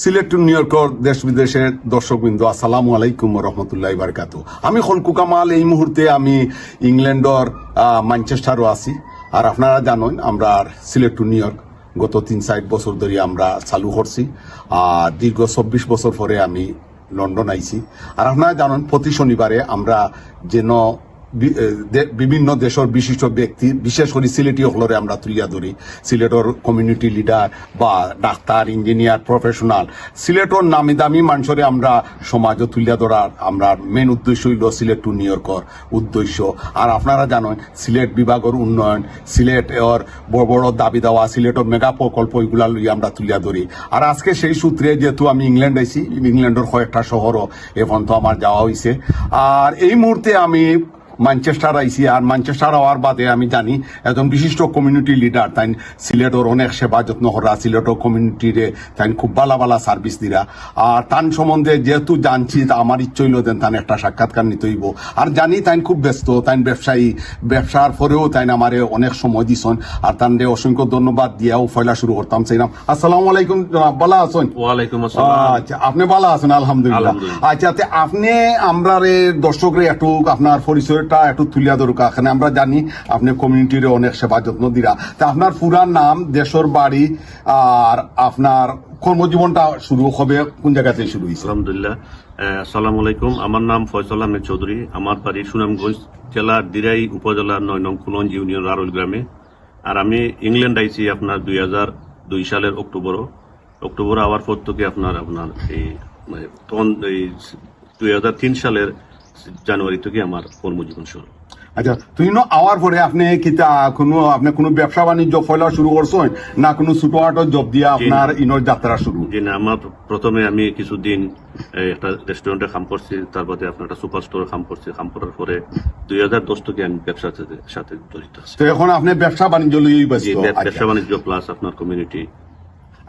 Sylhet two new York দেশ বিদেশের দর্শকবৃন্দ আসসালামু আলাইকুম রহমতুল্লাহ বারকাতু। আমি খলকু কামাল। এই মুহূর্তে আমি ইংল্যান্ডর ম্যানচেস্টারও আছি। আর আপনারা জানেন আমরা সিলেট টু নিউ ইয়র্ক গত 3-4 বছর ধরে আমরা চালু করছি। আর দীর্ঘ 24 বছর পরে আমি লন্ডন আইছি। আর আপনারা জানেন প্রতি শনিবারে আমরা যেন বিভিন্ন দেশের বিশিষ্ট ব্যক্তি বিশেষ করে সিলেটি হলরে আমরা তুলিয়া ধরি। সিলেটর কমিউনিটি লিডার বা ডাক্তার, ইঞ্জিনিয়ার, প্রফেশনাল সিলেটর নামি দামি মানুষরে আমরা সমাজও তুলিয়া ধরার আমরা মেন উদ্দেশ্য হইল সিলেট টু নিউ ইয়র্কর উদ্দেশ্য। আর আপনারা জানেন সিলেট বিভাগের উন্নয়ন, সিলেট এর বড় বড় দাবি দেওয়া, সিলেটর মেগা প্রকল্প এগুলা লইয়া আমরা তুলিয়া ধরি। আর আজকে সেই সূত্রে যেহেতু আমি ইংল্যান্ড আইছি, ইংল্যান্ডের কয়েকটা শহরও এখন তো আমার যাওয়া হয়েছে। আর এই মুহূর্তে আমি ম্যানচেস্টার আইসি। আর ম্যানচেস্টার হওয়ার বাদে আমি জানি একজন বিশিষ্ট কমিউনিটি লিডার তাই সিলেটর অনেক সেবা যত্ন করা, সিলেটর কমিউনিটিরে তাই খুব ভালো ভালো সার্ভিস দিরা। আর তান সম্বন্ধে যেহেতু জানছি আমার ইচ্ছে হইল দেন তান একটা সাক্ষাৎকার নিতে হইব। আর জানি তাই খুব ব্যস্ত, তাই ব্যবসায়ী, ব্যবসার পরেও তাই আমারে অনেক সময় দিছন। আর তান অসংখ্য ধন্যবাদ দিয়াও ফয়লা শুরু করতাম চাইলাম। আসসালামু আলাইকুম, ভালো আছেন? ওয়ালাইকুম আসসালাম। আচ্ছা, আপনি ভালো আছেন? আলহামদুলিল্লাহ। আচ্ছা, আপনি আমরা দর্শকরে একটু আপনার পরিচয়টা একটু তুলিয়া দরকার। এখানে আমরা জানি আপনি কমিউনিটির অনেক সেবা যত্ন দিরা। তা আপনার পুরার নাম, দেশের বাড়ি আর আপনার কর্মজীবনটা শুরু হবে কোন জায়গা থেকে শুরু হয়েছে? আলহামদুলিল্লাহ, আসসালামু আলাইকুম। আমার নাম ফয়সাল আহমেদ চৌধুরী। আমার বাড়ি সুনামগঞ্জ জেলার দিরাই উপজেলার 9 নং কুলন ইউনিয়ন রারুল গ্রামে। আর আমি ইংল্যান্ড আইছি আপনার 2002 সালের অক্টোবর আওয়ার পর থেকে আপনার এই তখন 2003 সালের জানুয়ারি থেকে আমার কর্মজীবন শুরু। আচ্ছা, তুই আওয়ার পরে আপনি কিতা কোনো ব্যবসা বাণিজ্য ফয়লা শুরু করছেন না কোনো ছোটখাটো জব দিয়ে আপনার ইনোর যাত্রা শুরু? জি না, আমার প্রথমে আমি কিছুদিন একটা রেস্টুরেন্টে কাম করছি, তারপরে আপনার একটা সুপার স্টোরে কাম করছি। কাম করার পরে 2010 থেকে আমি ব্যবসার সাথে জড়িত আছি। তো এখন আপনি ব্যবসা বাণিজ্য লইই ব্যস্ত? ব্যবসা বাণিজ্য প্লাস আপনার কমিউনিটি।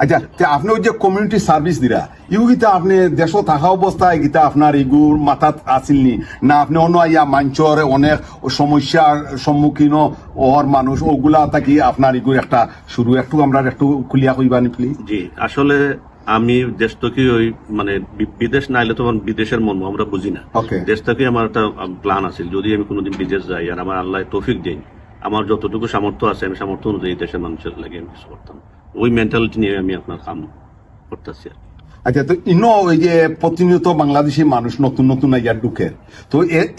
আচ্ছা, আপনি ওই যে কমিউনিটি সার্ভিস দিরা ইউ গীতা আপনি দেশ থাকা অবস্থায় গীতা আপনার এগুর মাথাত আসিলনি না? আপনি অন্য ইয়া মঞ্চর অনেক সমস্যার সম্মুখীন ওর মানুষ ওগুলা থাকি আপনার এগুর একটা শুরু একটু আমরা একটু খুলিয়া কইবানি প্লিজ? জি, আসলে আমি দেশ থেকে ওই মানে বিদেশ না এলে তো বিদেশের মর্ম আমরা বুঝি না। দেশ থেকে আমার একটা প্ল্যান আছে, যদি আমি কোনোদিন বিদেশ যাই আর আমার আল্লাহ তৌফিক দেন, আমার যতটুকু সামর্থ্য আছে আমি সামর্থ্য অনুযায়ী দেশের মানুষের লাগে আমি কিছু করতাম। ওই মেন্টালিটি নিয়ে আমি আপনার কাম করতেছি। আচ্ছা, তো ওই যে প্রতিনিয়ত বাংলাদেশি মানুষ নতুন নতুন আইয়া ঢুকে, তো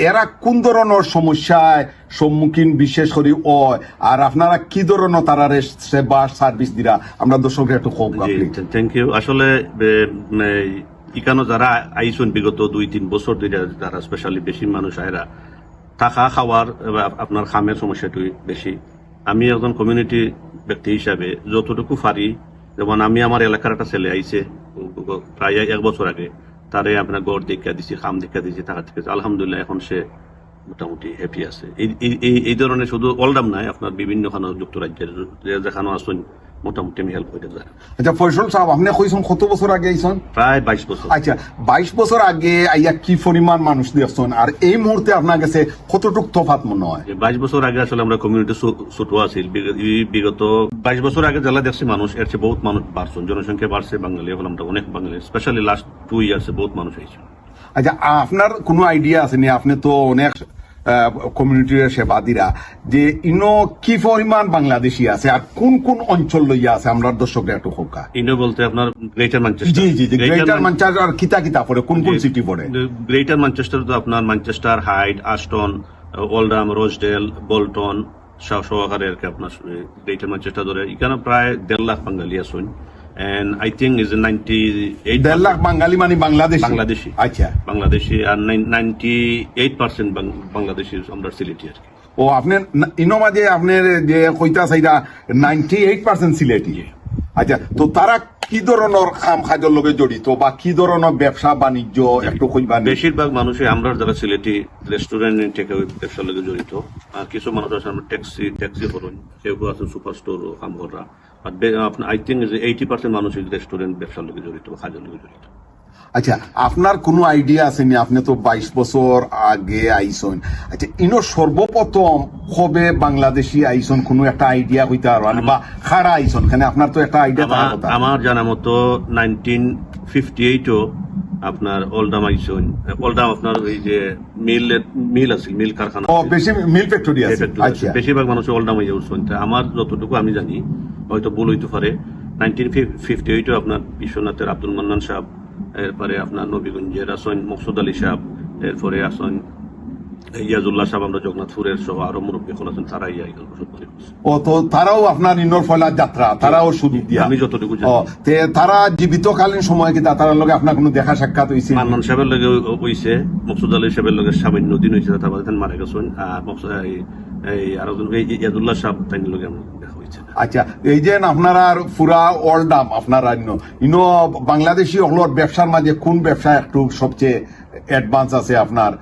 এরা কোন ধরনের সমস্যায় সম্মুখীন বিশেষ করে আর আপনারা কি ধরনের তারা সেবা সার্ভিস দিরা আমরা দর্শকরা একটু খুব? Thank you. আসলে ইকানো যারা আইসুন বিগত 2-3 বছর ধরে, যারা স্পেশালি বেশি মানুষ আয়রা থাকা খাওয়ার আপনার খামের সমস্যাটি বেশি। আমি একজন কমিউনিটি ব্যক্তি হিসাবে যতটুকু পারি, যেমন আমি আমার এলাকার একটা ছেলে আইছে প্রায় 1 বছর আগে, তারে আপনার গড় দেখা দিচ্ছি, খাম দেখা দিচ্ছি, টাকা থেকে আলহামদুলিল্লাহ এখন সে মোটামুটি হ্যাপি আছে। এই ধরনের শুধু অলরাম নাই, আপনার বিভিন্ন যুক্তরাজ্যের যেখানে আসুন মোটামুটি আমি হেল্প করে যায়। আচ্ছা ফয়সল সাহেব, আপনি কইছেন কত বছর আগে আইছেন? প্রায় 22 বছর। আচ্ছা, 22 বছর আগে আইয়া কি পরিমাণ মানুষ দেখছেন আর এই মুহূর্তে আপনার কাছে কতটুকু তফাৎ মনে হয়? 22 বছর আগে আসলে আমরা কমিউনিটি ছোট আছি। বিগত 22 বছর আগে যারা দেখছি মানুষ, এর চেয়ে বহুত মানুষ বাড়ছেন, জনসংখ্যা বাড়ছে। বাঙালি এখন আমরা অনেক বাঙালি, স্পেশালি লাস্ট 2 ইয়ার্সে বহুত মানুষ হয়েছে। আচ্ছা, আপনার কোনো আইডিয়া আছে নি? আপনি তো অনেক কমিউনিটির সেবা দিরা, যে কি পরিমাণ বাংলাদেশি আছে আর কোন কোন অঞ্চল লইয়া আছে আমরা দর্শকরা একটু হোকা? বলতে আপনার গ্রেটার ম্যানচেস্টার। জি জি, গ্রেটার ম্যানচেস্টার আর কিতা পড়ে, কোন কোন সিটি পড়ে? গ্রেটার ম্যানচেস্টার তো আপনার Manchester, Hyde, Ashton, Oldham, Rochdale, Bolton সহকারে আর কি আপনার গ্রেটার ম্যানচেস্টার ধরে এখানে প্রায় 1.5 লাখ বাঙালি আছেন। And I think is 98 1.5 lakh বাঙালি মানে বাংলাদেশি? আচ্ছা, বাংলাদেশি। আর 98% বাংলাদেশি আমরা সিলেটি আর কি। ও আপনি মাঝে আপনার যে কইতা চাইরা 98% সিলেটি? আচ্ছা, তো তারা কি ধরনের কাম কাজের লগে জড়িত বা কি ধরনের ব্যবসা বাণিজ্য একটু কইবা? বেশিরভাগ মানুষই আমরা যারা সিলেটি রেস্টুরেন্ট থেকে ব্যবসার লগে জড়িত। আর কিছু মানুষ আছে আমরা ট্যাক্সি করুন, কেউ আছে সুপার স্টোর কাম করা। আপনার আই থিঙ্ক 80% মানুষ রেস্টুরেন্ট ব্যবসার লগে জড়িত, কাজের লগে জড়িত। আচ্ছা, আপনার কোনো আইডিয়া আছে নি? আপনি তো 22 বছর আগে আইসন। আচ্ছা, ইনো সর্বপ্রথম কবে বাংলাদেশি আইসন, কোনো একটা আইডিয়া হইতে আর বা খাড়া আইসন, খানে আপনার তো একটা আইডিয়া থাকার কথা। আমার জানা মতো 1958 আপনার ওল্ডাম আইসন। ওল্ডাম আপনার এই যে মিল আছে, মিল কারখানা ও, বেশি মিল ফ্যাক্টরি আছে। factory আছে। আচ্ছা, বেশিরভাগ মানুষ ওল্ডাম আইয়া উঠছেন। তা আমার যতটুকু আমি জানি, হয়তো ভুল হইতে পারে, 1958 আপনার বিশ্বনাথের আব্দুল মান্নান সাহেব, এরপরে আপনার নবীগঞ্জের আসেন মকসুদ আলী সাহেব, এরপরে আসেন ইয়াজুল্লাহ সাহেব, আমরা জগন্নাথপুরের সহ আরো মুরব্বী এখন আছেন, তারা ইয়া এই গল্প সত্যি করছে। ও তো তারাও আপনার ইনোর ফলার যাত্রা, তারাও শুরু দিয়া। আমি যতটুকু ও, জানি তে তারা জীবিতকালীন সময় কি তারার লগে আপনার কোনো দেখা সাক্ষাৎ হয়েছে? মান্নান সাহেবের লগে হইছে, মকসুদ আলী সাহেবের লগে সামান্য দিন হয়েছে, তারপরে মারা গেছেন। আর এই আরো ইয়াজুল্লাহ সাহেব তাই লগে আমার দেখা হয়েছে। আচ্ছা, এই যে আপনারা পুরা ওল্ডাম আপনারা ইনো বাংলাদেশি হলোর ব্যবসার মাঝে কোন ব্যবসা একটু সবচেয়ে অ্যাডভান্স আছে আপনার?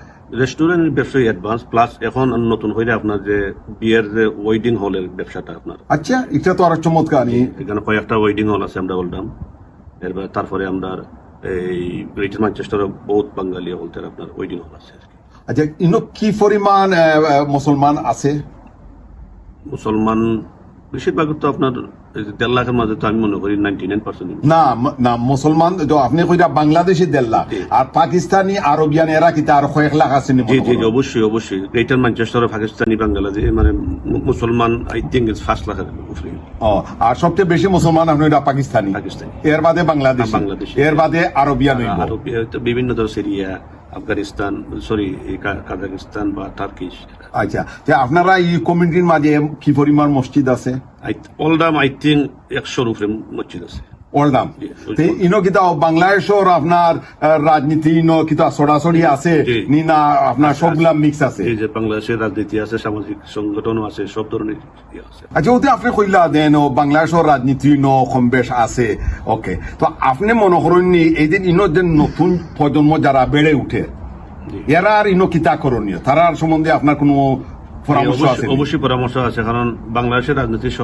রেস্টুরেন্টের ব্যবসায়ী অ্যাডভান্স, প্লাস এখন নতুন হইলে আপনার যে বিয়ের যে ওয়েডিং হলের ব্যবসাটা আপনার। আচ্ছা, এটা তো আরো চমৎকার। এখানে কয়েকটা ওয়েডিং হল আছে, আমরা বললাম। এরপর তারপরে আমরা এই গ্রেটার ম্যানচেস্টারে বহুত বাঙালি বলতে আপনার ওয়েডিং হল আছে। আচ্ছা, ইনো কি পরিমাণ মুসলমান আছে? মুসলমান বেশিরভাগ তো আপনার 1.5 লাখের মাঝে তো আমি মনে করি 99%। না না, মুসলমান তো আপনি কইরা বাংলাদেশি 1.5 লাখ, আর পাকিস্তানি আরবিয়ান এরা কি তার কয়েক লাখ আছে নি? জি জি জি, অবশ্যই অবশ্যই। গ্রেটার ম্যানচেস্টারে পাকিস্তানি বাংলাদেশ মানে মুসলমান আই থিঙ্ক 5 লাখের উপরে। ও, আর সবচেয়ে বেশি মুসলমান আপনি পাকিস্তানি, পাকিস্তানি। এর বাদে বাংলাদেশ, বাংলাদেশি। এর বাদে আরবিয়ান হইব। আরো বিভিন্ন ধরনের সিরিয়া, আফগানিস্তান, সরি কাজাকিস্তান বা টার্কিশ। আচ্ছা, তে আপনারা এই কমিউনিটির মাঝে কি পরিমাণ মসজিদ আছে? ওল্ডাম আই থিঙ্ক 100-র উপরে মসজিদ আছে। ওল্ডাম তে ইনো কিতা বাংলাদেশের আপনার রাজনীতি ইনো কিতা সরাসরি আছে জি। নি না আপনার সবগুলা মিক্স আছে? এই যে বাংলাদেশের রাজনীতি আছে, সামাজিক সংগঠনও আছে, সব ধরনের ইয়ে আছে। আচ্ছা, ওতে আপনি কইলা দেন ও বাংলাদেশের রাজনীতি নো কম বেশ আছে, ওকে। তো আপনি মনে করেন নি এই যে ইনো যে নতুন প্রজন্ম যারা বেড়ে উঠে, জি। এরা আর ইনো কিতা করণীয়, তারার সম্বন্ধে আপনার কোনো পরামর্শ আছে? অবশ্যই পরামর্শ আছে, কারণ বাংলাদেশের রাজনীতির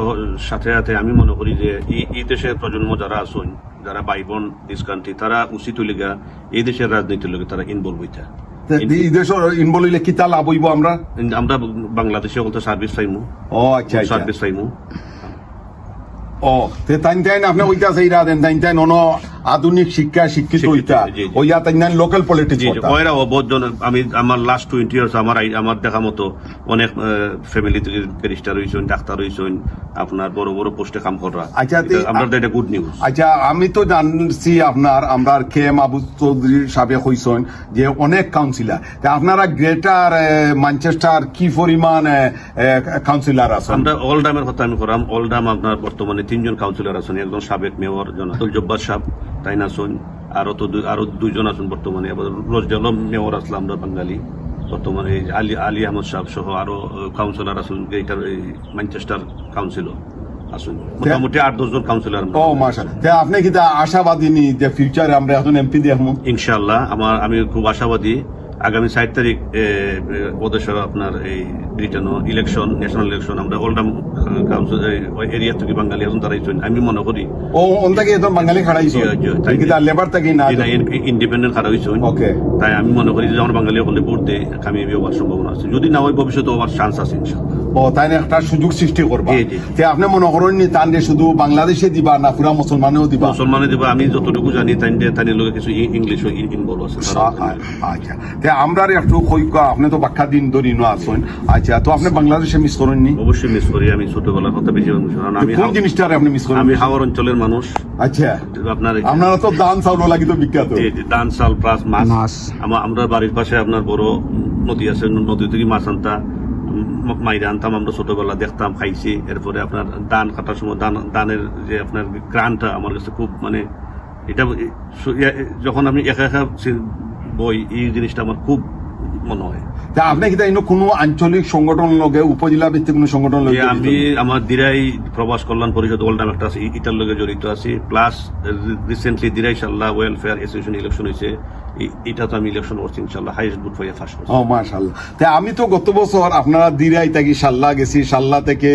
সাথে সাথে আমি মনে করি যে এই দেশের প্রজন্ম যারা আছেন, যারা ভাই বোন দিস কান্ট্রি, তারা উচিত হইলিগা এই দেশের রাজনীতির লোকে তারা ইনভলভ হইতা। এই দেশের ইনভলভ হইলে কিতা লাভ হইব? আমরা বাংলাদেশে বলতে সার্ভিস চাইমু, ও আচ্ছা আচ্ছা, সার্ভিস চাইমু। ও তে তাইন আপনি ওইটা চাইরা দেন, তাইন অন আধুনিক শিক্ষা শিক্ষিত হইতা জি, জি। ওইয়া তাইন লোকাল পলিটিক্স জি, করতা। ওরা অবজন। আমি আমার লাস্ট 20 ইয়ার্স আমার দেখা মতো অনেক ফ্যামিলি থেকে ব্যারিস্টার হইছেন, ডাক্তার হইছেন, আপনার বড় বড় পোস্টে কাম করা। আচ্ছা, আমরা এটা গুড নিউজ। আচ্ছা, আমি তো জানছি আপনার আমরা কে এম আবু চৌধুরী সাহেব হইছেন যে অনেক কাউন্সিলর, আপনারা গ্রেটার ম্যানচেস্টার কি পরিমাণ কাউন্সিলর আছেন? আমরা অলডামের কথা আমি করাম। অলডাম আপনার বর্তমানে 3 জন কাউন্সিলর আছেন, একজন সাবেক মেয়র জনাতুল জব্বার সাহেব, তাই না আছেন, আরো 2 জন আছেন বর্তমানে। আবার রোজডাল মেয়র আসলাম আমরা বাঙালি বর্তমানে, আলী আহমদ সাহেব সহ আরো কাউন্সিলর আছেন, গ্রেটার ম্যানচেস্টার কাউন্সিলর আছেন, মোটামুটি 8-10 জন কাউন্সিলর। ও মাশাআল্লাহ, আপনি কি তা আশাবাদী নি যে ফিউচারে আমরা এখন এমপি দেখবো? ইনশাআল্লাহ আমি খুব আশাবাদী। আগামী 7 তারিখ ওদেশের আপনার এই ব্রিটেনও ইলেকশন, ন্যাশনাল ইলেকশন, আমরা ওল্ডাম কাউন্সিল এরিয়া থেকে বাঙালি এখন তারাইছেন, আমি মনে করি। ও অন্তাকে একদম বাঙালি খাড়াইছো, তাই কি তা লেবার থেকে না? ইন্ডিপেন্ডেন্ট খারাপ হয়েছে। ওকে, তাই আমি মনে করি যে আমার বাঙালি হলে ভোট দিয়ে কামিয়াবি হওয়ার সম্ভাবনা আছে, যদি না হয় ভবিষ্যতে হওয়ার চান্স আছে ইনশাআল্লাহ। ও তাই একটা সুযোগ সৃষ্টি করবা। জি, জি। তে আপনি মনে করেন নি তান শুধু বাংলাদেশে দিবা না পুরা মুসলমানেও দিবা? মুসলমানে দেবো। আমি যতটুকু জানি তাই লোকে কিছু ইংলিশ ইনভলভ আছে। আচ্ছা, তে আমরা একটু কইকা, আপনি তো বাক্কা দিন ধরে নো আছেন। আচ্ছা, তো আপনি বাংলাদেশে মিস করেন নি? অবশ্যই মিস করি। আমি ছোটবেলার কথা বেশি মিস করি, কারণ আমি কোন জিনিসটা আপনি মিস করেন? আমি হাওড় অঞ্চলের মানুষ। আচ্ছা, আপনারা তো ধান চাউল লাগি তো বিখ্যাত। ধান চাল প্লাস মাছ। আমরা বাড়ির পাশে আপনার বড় নদী আছে, নদী থেকে মাছ আনতা, মাইরে আনতাম আমরা ছোটবেলা, দেখতাম, খাইছি। এরপরে আপনার ধান কাটার সময় ধানের যে আপনার গ্রানটা আমার কাছে খুব মানে এটা, যখন আমি একা একা বই, এই জিনিসটা আমার খুব মনে হয়। তা আপনি কি তাই কোনো আঞ্চলিক সংগঠন লগে, উপজেলা ভিত্তিক কোনো সংগঠন লগে? আমি আমার দিরাই প্রবাস কল্যাণ পরিষদ ওল্ডাম একটা আছে, ইটার লগে জড়িত আছি। প্লাস রিসেন্টলি দিরাই সাল্লাহ ওয়েলফেয়ার অ্যাসোসিয়েশন ইলেকশন হয়েছে, এটা তো আমি ইলেকশন করছি ইনশাল্লাহ হাইয়েস্ট ভোট হয়ে ফার্স্ট করছি। ও মাশাআল্লাহ। তা আমি তো গত বছর আপনারা দিরাই থাকি সাল্লা গেছি, সাল্লা থেকে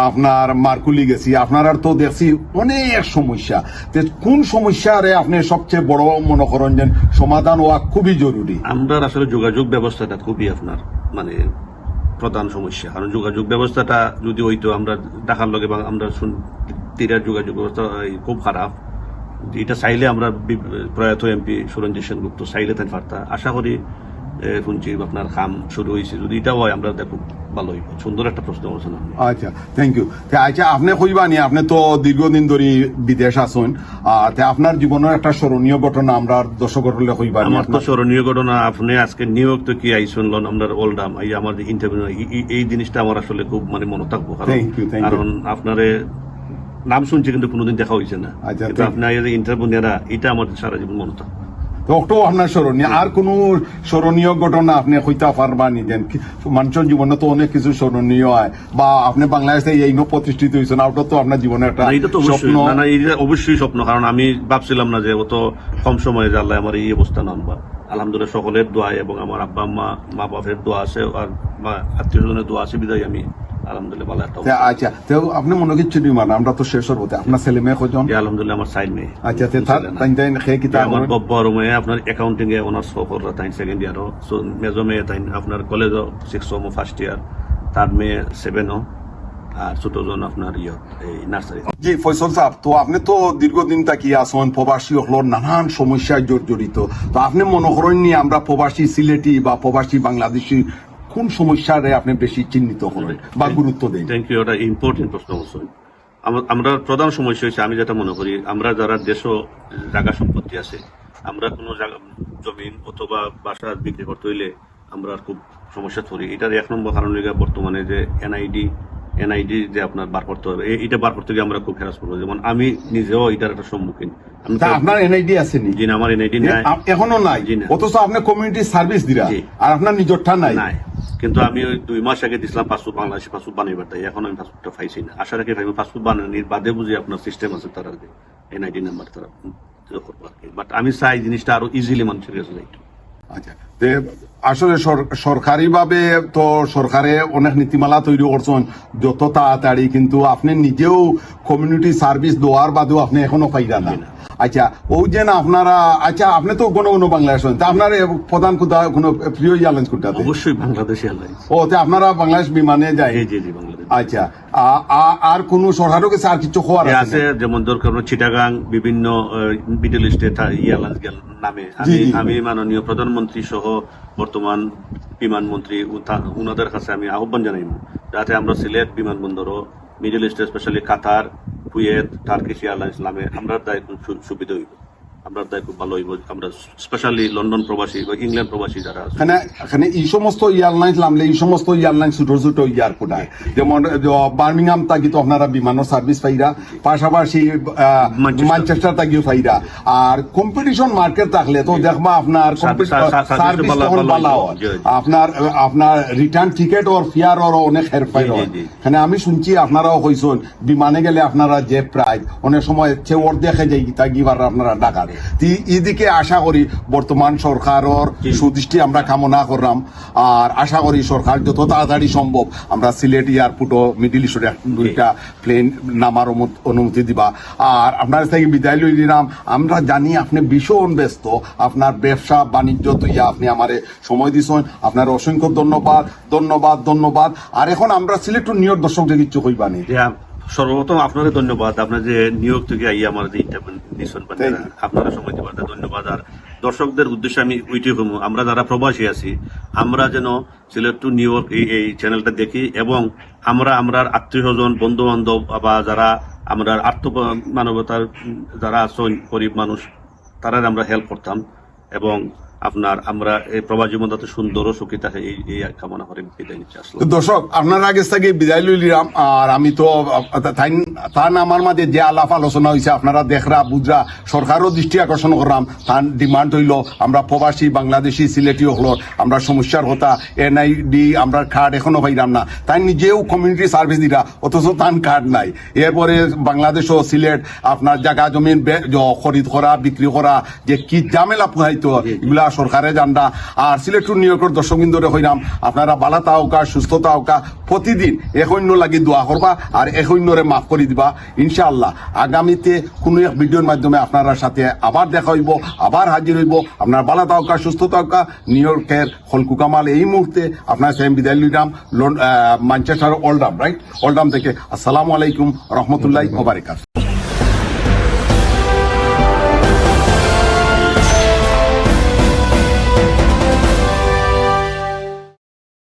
আপনার মারকুলি গেছি, আপনার তো দেখছি অনেক সমস্যা। তে কোন সমস্যারে আপনি সবচেয়ে বড় মনে করেন যে সমাধান হওয়া খুবই জরুরি? আমরা আসলে যোগাযোগ ব্যবস্থাটা খুবই আপনার মানে প্রধান সমস্যা, কারণ যোগাযোগ ব্যবস্থাটা যদি হইতো আমরা ঢাকার লগে বা আমরা তীরের যোগাযোগ ব্যবস্থা খুব খারাপ। এটা চাইলে আমরা প্রয়াত এমপি সুরঞ্জিত সেনগুপ্ত চাইলে তাই পারতা। আশা করি শুনছি আপনার কাম শুরু হয়েছে, যদি এটা হয় আমরা দেখো ভালো হইব। সুন্দর একটা প্রশ্ন করছেন আপনি। আচ্ছা, থ্যাংক ইউ। আচ্ছা, আপনি কইবা নি আপনি তো দীর্ঘদিন ধরে বিদেশ আছেন, আপনার জীবনের একটা স্মরণীয় ঘটনা আমরা দর্শকের হলে কইবা নি? আমার তো স্মরণীয় ঘটনা, আপনি আজকে নিউ ইয়র্ক তো কি আইসন লন আমরা ওল্ডাম এই আমার যে ইন্টারভিউ এই জিনিসটা আমার আসলে খুব মানে মনে থাকবো, Thank you, thank you. কারণ আপনারে নাম শুনছি কিন্তু কোনোদিন দেখা হয়েছে না, আচ্ছা, কিন্তু thank আপনার এই ইন্টারভিউ নেওয়া এটা আমার সারা জীবন মনে থাকবে। তো ওটাও আপনার স্মরণীয়। আর কোন স্মরণীয় ঘটনা আপনি কইতা পারবা নি? দেন মানুষের জীবনে তো অনেক কিছু স্মরণীয় হয়, বা আপনি বাংলাদেশে এই প্রতিষ্ঠিত হয়েছেন, ওটা তো আপনার জীবনে একটা না, এটা তো অবশ্যই স্বপ্ন। না, এটা অবশ্যই স্বপ্ন, কারণ আমি ভাবছিলাম না যে অত কম সময়ে যে আল্লাহ আমার এই অবস্থা নামবা। আলহামদুলিল্লাহ সকলের দোয়া এবং আমার আব্বা আম্মা মা বাপের দোয়া আছে আর আত্মীয় স্বজনের দোয়া আছে বিদায় আমি আলহামদুলিল্লাহ ভালো একটা অবস্থা। আচ্ছা, তো আপনি মনে কিচ্ছু দিই মানে আমরা তো শেষ হতে আপনার ছেলে মেয়ে কজন? আলহামদুলিল্লাহ আমার সাইড মেয়ে। আচ্ছা, খেয়ে কি আমার বব্বর মেয়ে আপনার অ্যাকাউন্টিং এ অনার্স সফর তাই সেকেন্ড ইয়ার, মেজো মেয়ে তাই আপনার কলেজ 6 ফার্স্ট ইয়ার, তার মেয়ে 7 আর ছোট জন আপনার এই নার্সারি। জি ফয়সল সাহেব, তো আপনি তো দীর্ঘদিন থাকি আসেন, প্রবাসী হলোর নানান সমস্যায় জড়িত। তো আপনি মনে করেন নি আমরা প্রবাসী সিলেটি বা প্রবাসী বাংলাদেশি কোন সমস্যারে আপনি বেশি চিহ্নিত করেন বা গুরুত্ব দেন? থ্যাংক ইউ, এটা ইম্পর্টেন্ট প্রশ্ন বলছেন। আমরা প্রধান সমস্যা হচ্ছে আমি যেটা মনে করি, আমরা যারা দেশ জায়গা সম্পত্তি আছে, আমরা কোনো জমিন অথবা বাসা বিক্রি করতে হইলে আমরা খুব সমস্যা করি। এটার 1 নম্বর কারণ হলো বর্তমানে যে এনআইডি যে আপনার বার করতে হবে, এটা বার করতে গিয়ে আমরা খুব হেরাস করবো। যেমন আমি নিজেও এটার একটা সম্মুখীন। আপনার এনআইডি আছে নি? জি না, আমার এনআইডি নাই, এখনো নাই। জি না। অথচ আপনি কমিউনিটি সার্ভিস দিরা আর আপনার নিজরটা নাই। কিন্তু আমি ওই 2 মাস আগে দিছিলাম পাসপোর্ট, বাংলাদেশি পাসপোর্ট বানাইবার, তাই এখন আমি পাসপোর্টটা পাইছি না। আশা রাখি আমি পাসপোর্ট বানানোর বাদে বুঝি আপনার সিস্টেম আছে তারা এনআইডি নাম্বার তারা করবো আর কি। বাট আমি চাই জিনিসটা আরো ইজিলি মানুষের কাছে যাইতো। আচ্ছা, আসলে সরকারি ভাবে তো সরকারে অনেক নীতিমালা তৈরি করছেন যত তাড়াতাড়ি, কিন্তু আপনি নিজেও কমিউনিটি সার্ভিস দেওয়ার বাদেও আপনি এখনো পাইরা না। আচ্ছা, ওই যে না আপনারা, আচ্ছা আপনি তো কোনো বাংলাদেশ তা আপনার প্রধান কোনো প্রিয় এয়ারলাইন্স কোনটা? অবশ্যই বাংলাদেশ এয়ারলাইন্স। ও, আপনারা বাংলাদেশ বিমানে যায়? জি জি বাংলাদেশ। আচ্ছা, আর কোন সরকারও কাছে আর কিছু খবর আছে? যেমন দরকার চিটাগাং বিভিন্ন মিডল ইস্টে এয়ারলাইন্স নামে আমি মাননীয় প্রধানমন্ত্রী সহ বর্তমান বিমানমন্ত্রী উনাদের কাছে আমি আহ্বান জানাই যাতে আমরা সিলেট বিমানবন্দরও মিডল ইস্টে স্পেশালি কাতার, কুয়েত, টার্কিশ এয়ারলাইন্স নামে আমরা দায়িত্ব সুবিধা হইব, আমরা দায়িত্ব ভালো হইব। আমরা স্পেশালি লন্ডন প্রবাসী বা ইংল্যান্ড প্রবাসী যারা আছে এখানে এই সমস্ত এয়ারলাইন্স নামলে এই সমস্ত এয়ারলাইন্স ছোট ছোট এয়ারপোর্ট হয়, যেমন বার্মিংহাম থাকি তো আপনারা বিমানের সার্ভিস পাইরা, পাশাপাশি ম্যানচেস্টার থাকিও পাইরা। আর কম্পিটিশন মার্কেট থাকলে তো দেখবা আপনার সার্ভিস তখন ভালো হয়, আপনার রিটার্ন টিকেট ওর ফেয়ার ওর অনেক হেরফের হয়। এখানে আমি শুনছি আপনারাও কইছেন বিমানে গেলে আপনারা যে প্রাইস অনেক সময় ওর দেখে যাই গিবার আপনারা ডাকাত। এদিকে আশা করি বর্তমান সরকারের সুদৃষ্টি আমরা কামনা করলাম, আর আশা করি সরকার যত তাড়াতাড়ি সম্ভব আমরা সিলেট এয়ারপোর্টও মিডিল ইস্টে 2টা প্লেন নামার অনুমতি দিবা। আর আপনার থেকে বিদায় লই দিলাম। আমরা জানি আপনি ভীষণ ব্যস্ত, আপনার ব্যবসা বাণিজ্য তুইয়া আপনি আমারে সময় দিছেন, আপনার অসংখ্য ধন্যবাদ ধন্যবাদ ধন্যবাদ। আর এখন আমরা সিলেট টু নিউ ইয়র্ক দর্শকদের কিছু কইবা নি? সর্বপ্রথম আপনাদের ধন্যবাদ, আপনার যে নিয়োগ থেকে আইয়া আমার যে ইন্টারভিউ আপনারা সময় দেওয়ার ধন্যবাদ। আর দর্শকদের উদ্দেশ্যে আমি ওইটাই বলবো, আমরা যারা প্রবাসী আছি আমরা যেন সিলেট টু নিউ ইয়র্ক এই চ্যানেলটা দেখি, এবং আমরা আত্মীয় স্বজন বন্ধু বান্ধব বা যারা আমরা মানবতার যারা আছেন গরিব মানুষ তারা আমরা হেল্প করতাম, এবং আমরা এই প্রবাসী জীবন যাতে সুন্দর ও সুখী থাকে এই কামনা করে বিদায় নিচ্ছি। দর্শক আপনার আগে থেকে বিদায় লইলাম। আর আমি তো তান আমার মাঝে যে আলাপ আলোচনা হয়েছে আপনারা দেখরা বুঝরা, সরকারও দৃষ্টি আকর্ষণ করলাম। তার ডিমান্ড হইল আমরা প্রবাসী বাংলাদেশি সিলেটি হল আমরা সমস্যার কথা, এনআইডি আমরা কার্ড এখনো পাইলাম না, তাই নিজেও কমিউনিটি সার্ভিস দিলা অথচ তান কার্ড নাই। এরপরে বাংলাদেশ ও সিলেট আপনার জায়গা জমিন খরিদ করা বিক্রি করা যে কি ঝামেলা পোহাইতো, এগুলা সরকারে জানডা আর সিলেটুর নিউ ইয়র্কের দর্শকবৃন্দরে হইলাম আপনারা বালা তাওকা সুস্থ তাওকা প্রতিদিন একন্য লাগি দোয়া করবা আর একন্যরে মাফ করে দিবা ইনশাআল্লাহ আগামীতে কোনো এক ভিডিওর মাধ্যমে আপনার সাথে আবার দেখা হইব আবার হাজির হইব আপনার বালা তাওকা সুস্থ তাওকা নিউ ইয়র্কের হলকু কামাল এই মুহূর্তে আপনার সাথে বিদায় নিলাম ম্যানচেস্টার ওল্ডাম রাইট ওল্ডাম থেকে আসসালামু আলাইকুম রহমতুল্লাহি ওয়া বারাকাতুহু।